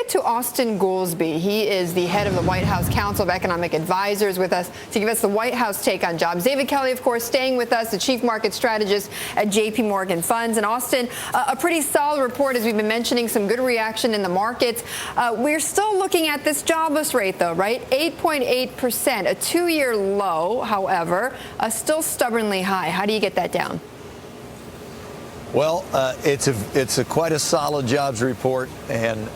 get to Austan Goolsbee. He is the head of the White House Council of Economic Advisors with us to give us the White House take on jobs. David Kelly, of course, staying with us, the chief market strategist at JPMorgan Funds. And Austan, a pretty solid report, as we've been mentioning, some good reaction in the markets. We're still looking at this jobless rate, though, right? 8.8%, a two-year low, however, still stubbornly high. How do you get that down? Well, it's quite a solid jobs report, and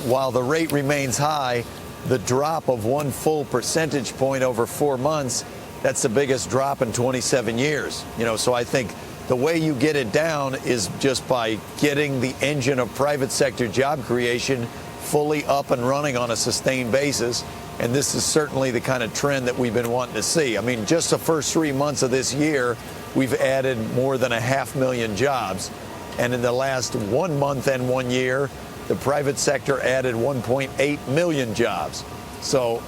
while the rate remains high, the drop of 1 full percentage point over 4 months, that's the biggest drop in 27 years. So I think the way you get it down is just by getting the engine of private sector job creation fully up and running on a sustained basis. And this is certainly the kind of trend that we've been wanting to see. I mean, just the first 3 months of this year, we've added more than 500,000 jobs. And in the last 1 month and 1 year, the private sector added 1.8 million jobs. So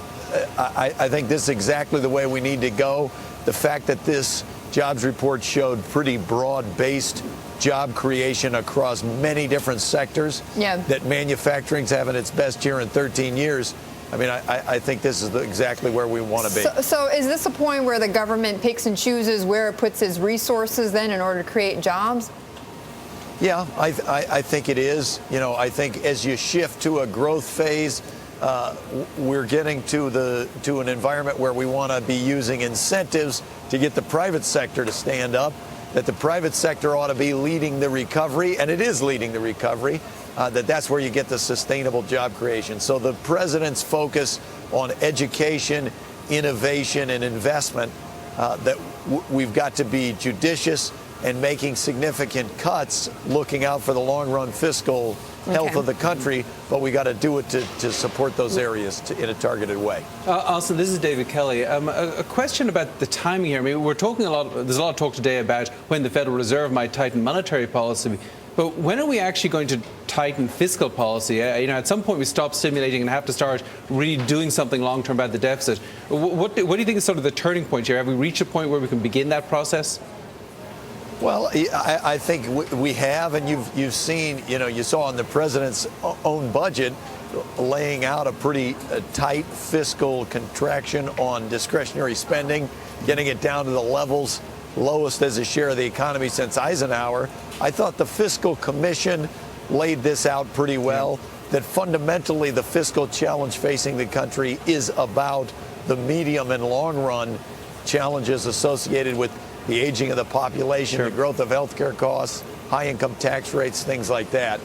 I think this is exactly the way we need to go. The fact that this jobs report showed pretty broad-based job creation across many different sectors, that manufacturing's having its best year in 13 years. I mean, I think this is exactly where we want to be. So is this a point where the government picks and chooses where it puts its resources then in order to create jobs? Yeah, I think it is. I think as you shift to a growth phase, we're getting to an environment where we want to be using incentives to get the private sector to stand up, that the private sector ought to be leading the recovery, and it is leading the recovery. That's where you get the sustainable job creation. So the president's focus on education, innovation, and investment, that we've got to be judicious and making significant cuts, looking out for the long-run fiscal health of the country, but we got to do it to support those areas in a targeted way. Austan, this is David Kelly. A question about the timing here. I mean, we're talking a lot. There's a lot of talk today about when the Federal Reserve might tighten monetary policy. But when are we actually going to tighten fiscal policy? At some point we stop stimulating and have to start really doing something long-term about the deficit. What do you think is sort of the turning point here? Have we reached a point where we can begin that process? Well, I think we have, and you've seen, you saw in the president's own budget laying out a pretty tight fiscal contraction on discretionary spending, getting it down to the levels lowest as a share of the economy since Eisenhower. I thought the Fiscal Commission laid this out pretty well, that fundamentally the fiscal challenge facing the country is about the medium and long run challenges associated with the aging of the population, the growth of healthcare costs, high income tax rates, things like that.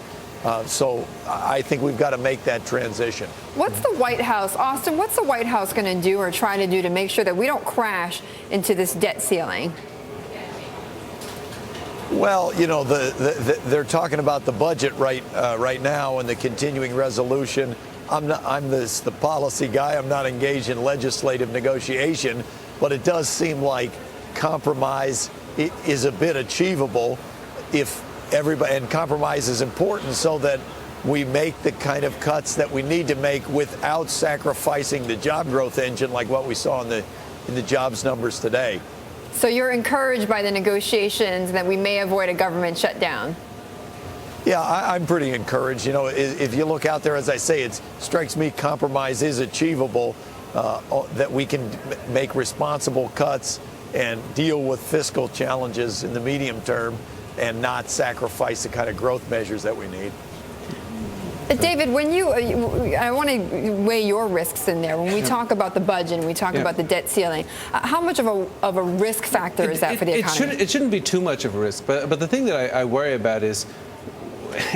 So I think we've got to make that transition. What's the White House, Austan, what's the White House going to do or try to do to make sure that we don't crash into this debt ceiling? Well, they're talking about the budget right now and the continuing resolution. I'm the policy guy. I'm not engaged in legislative negotiation, but it does seem like compromise is a bit achievable if everybody, and compromise is important so that we make the kind of cuts that we need to make without sacrificing the job growth engine like what we saw in the jobs numbers today. So you're encouraged by the negotiations that we may avoid a government shutdown? Yeah, I'm pretty encouraged. If you look out there, as I say, it strikes me compromise is achievable, that we can make responsible cuts and deal with fiscal challenges in the medium term and not sacrifice the kind of growth measures that we need. David, I want to weigh your risks in there. When we talk about the budget and we talk about the debt ceiling, how much of a risk factor is that for the economy? It shouldn't be too much of a risk. But the thing that I worry about is,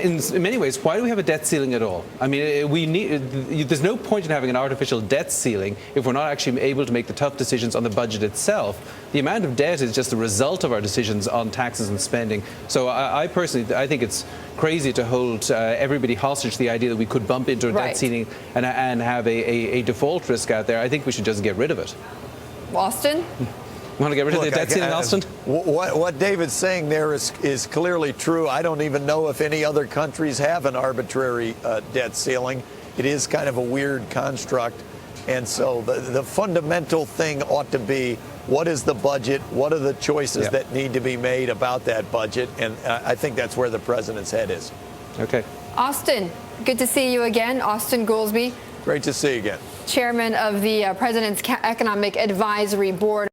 in many ways, why do we have a debt ceiling at all? I mean, there's no point in having an artificial debt ceiling if we're not actually able to make the tough decisions on the budget itself. The amount of debt is just the result of our decisions on taxes and spending. So I personally think it's crazy to hold everybody hostage to the idea that we could bump into a debt ceiling and have a default risk out there. I think we should just get rid of it. Austan? Want to get rid of the debt ceiling, Austan? What David's saying there is clearly true. I don't even know if any other countries have an arbitrary debt ceiling. It is kind of a weird construct. And so the fundamental thing ought to be, what is the budget? What are the choices that need to be made about that budget? And I think that's where the president's head is. Okay. Austan, good to see you again. Austan Goolsbee, Great to see you again. chairman of the President's Economic Advisory Board.